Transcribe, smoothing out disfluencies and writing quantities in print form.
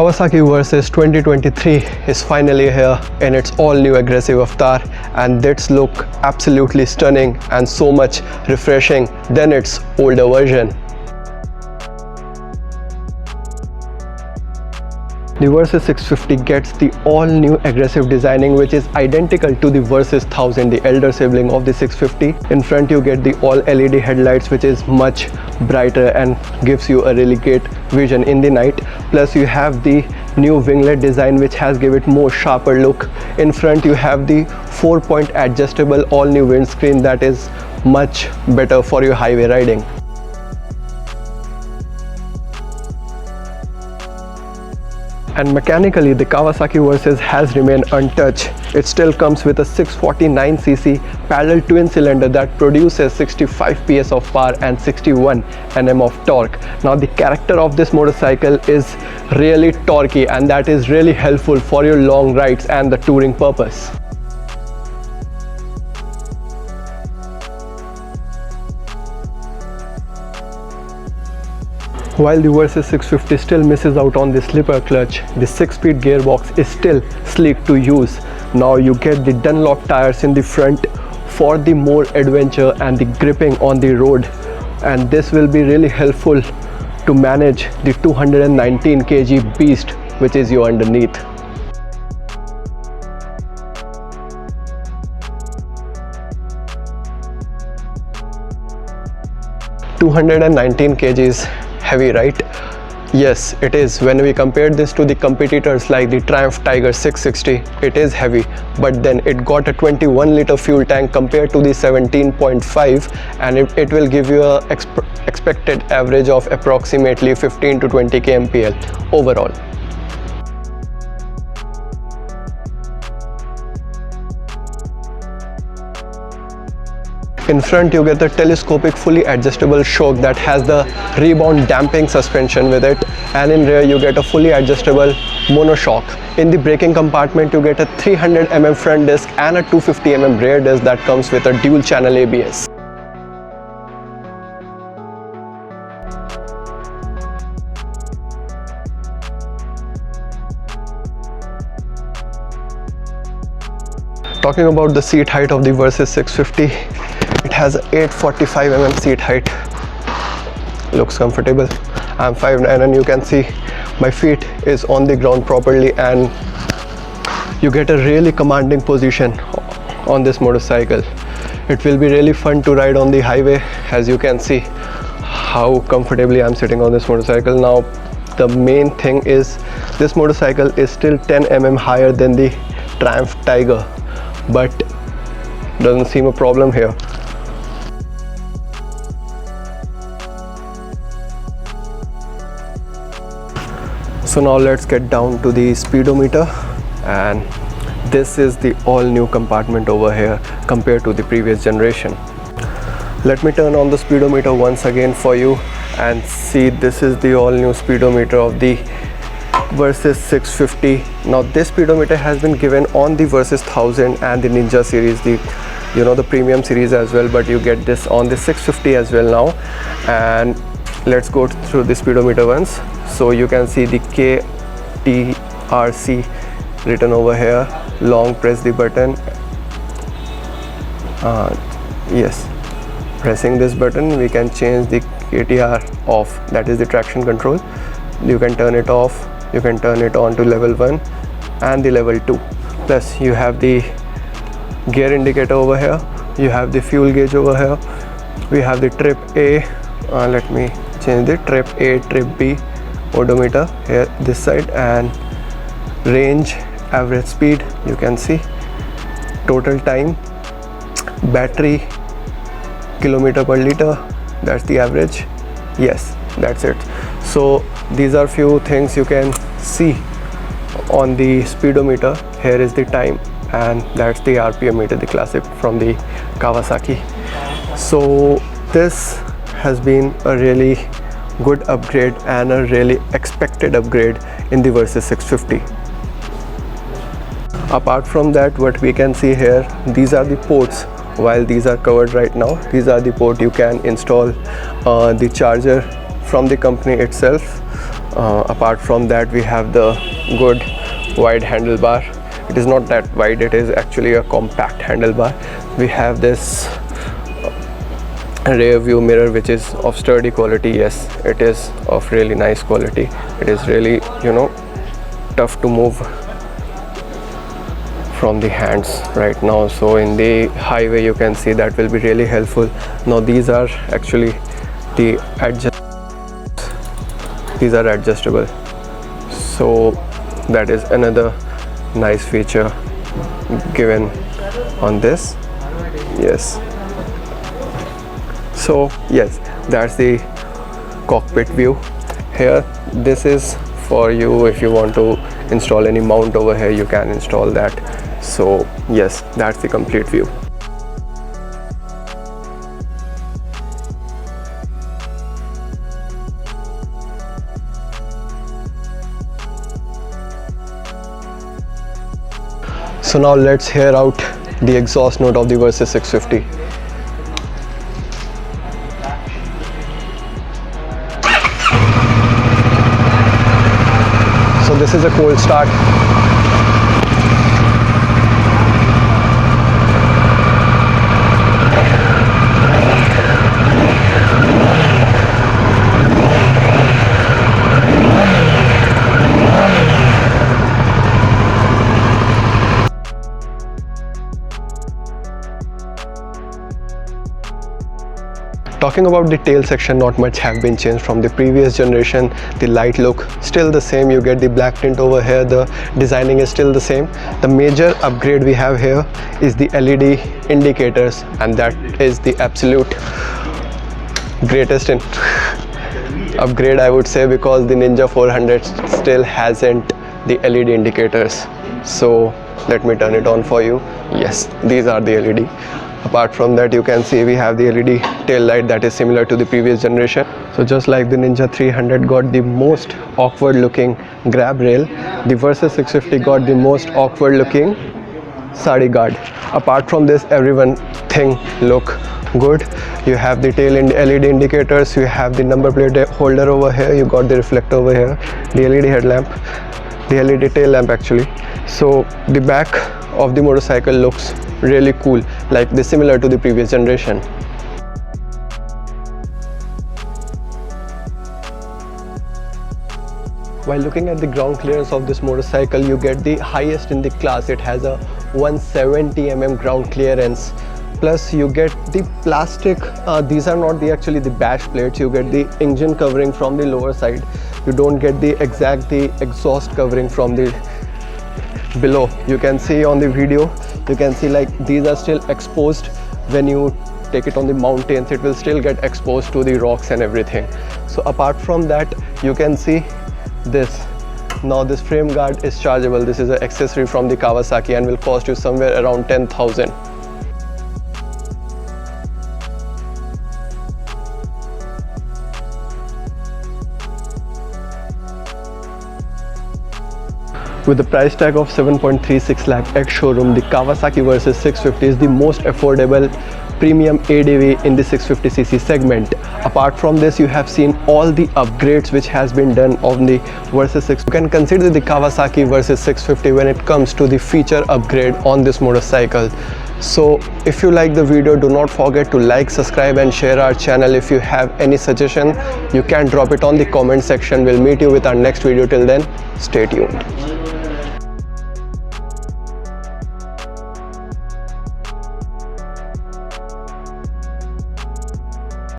Kawasaki Versys 2023 is finally here in its all new aggressive avatar, and this look absolutely stunning and so much refreshing than its older version. The Versys 650 gets the all-new aggressive designing, which is identical to the Versys 1000, the elder sibling of the 650. In front you get the all-LED headlights, which is much brighter and gives you a really great vision in the night. Plus you have the new winglet design, which has given it more sharper look. In front you have the 4-point adjustable all-new windscreen that is much better for your highway riding. And mechanically, the Kawasaki Versys has remained untouched. It still comes with a 649cc parallel twin cylinder that produces 65 PS of power and 61 Nm of torque. Now the character of this motorcycle is really torquey, and that is really helpful for your long rides and the touring purpose. While the Versys 650 still misses out on the slipper clutch, the 6-speed gearbox is still sleek to use. Now you get the Dunlop tires in the front for the more adventure and the gripping on the road, and this will be really helpful to manage the 219 kg beast which is your underneath. $219 kgs. Heavy, right? Yes, it is. When we compare this to the competitors like the Triumph Tiger 660, it is heavy, but then it got a 21-liter fuel tank compared to the 17.5, and it will give you a expected average of approximately 15 to 20 kmpl overall. In front you get the telescopic fully adjustable shock that has the rebound damping suspension with it, and in rear you get a fully adjustable monoshock. In the braking compartment you get a 300mm front disc and a 250mm rear disc that comes with a dual channel ABS. Talking about the seat height of the Versys 650, it has 845mm seat height. Looks comfortable. I'm 5'9" and you can see my feet is on the ground properly, and you get a really commanding position on this motorcycle. It will be really fun to ride on the highway, as you can see how comfortably I'm sitting on this motorcycle. Now the main thing is this motorcycle is still 10mm higher than the Triumph Tiger, but doesn't seem a problem here. So now let's get down to the speedometer, and this is the all new compartment over here compared to the previous generation. Let me turn on the speedometer once again for you and see. This is the all new speedometer of the Versys 650. Now this speedometer has been given on the Versys 1000 and the Ninja series, the premium series as well, but you get this on the 650 as well now. And let's go through the speedometer once. So you can see the KTRC written over here. Long press the button. Yes, pressing this button we can change the KTR off, that is the traction control. You can turn it off, you can turn it on to level 1 and the level 2. Plus you have the gear indicator over here, you have the fuel gauge over here, we have the trip A. Let me change the trip A, trip B odometer here this side, and range, average speed, you can see total time, battery, kilometer per liter, that's the average. Yes, that's it. So these are few things you can see on the speedometer. Here is the time, and that's the RPM meter, the classic from the Kawasaki. So this has been a really good upgrade and a really expected upgrade in the Versys 650. Apart from that, what we can see here, these are the ports. While these are covered right now, these are the port you can install the charger from the company itself. Apart from that, we have the good wide handlebar. It is not that wide, it is actually a compact handlebar. We have this rear view mirror which is of sturdy quality. Yes, it is of really nice quality. It is really, you know, tough to move from the hands right now, so in the highway you can see that will be really helpful. Now these are actually the these are adjustable, so that is another nice feature given on this. Yes, so yes, that's the cockpit view. Here, this is for you. If you want to install any mount over here, you can install that. So yes, that's the complete view. So now let's hear out the exhaust note of the Versys 650. So this is a cold start. Talking about the tail section, not much have been changed from the previous generation. The light look still the same. You get the black tint over here. The designing is still the same. The major upgrade we have here is the LED indicators, and that is the absolute greatest upgrade, I would say, because the Ninja 400 still hasn't the LED indicators. So let me turn it on for you. Yes, these are the LED. Apart from that, you can see we have the LED tail light that is similar to the previous generation. So just like the Ninja 300 got the most awkward looking grab rail, the Versys 650 got the most awkward looking sadi guard. Apart from this, everything look good. You have the tail and LED indicators, you have the number plate holder over here, you got the reflector over here, the LED headlamp, the LED tail lamp actually. So the back of the motorcycle looks really cool, like this, similar to the previous generation. While looking at the ground clearance of this motorcycle, you get the highest in the class. It has a 170 mm ground clearance. Plus you get the plastic, these are not actually the bash plates. You get the engine covering from the lower side. You don't get the exhaust covering from the below. You can see on the video, you can see like these are still exposed. When you take it on the mountains, it will still get exposed to the rocks and everything. So apart from that, you can see this. Now this frame guard is chargeable. This is an accessory from the Kawasaki and will cost you somewhere around 10,000. With the price tag of 7.36 lakh at showroom, the Kawasaki Versys 650 is the most affordable premium ADV in the 650cc segment. Apart from this, you have seen all the upgrades which has been done on the Versys 6. You can consider the Kawasaki Versys 650 when it comes to the feature upgrade on this motorcycle. So if you like the video, do not forget to like, subscribe and share our channel. If you have any suggestion, you can drop it on the comment section. We'll meet you with our next video. Till then, stay tuned.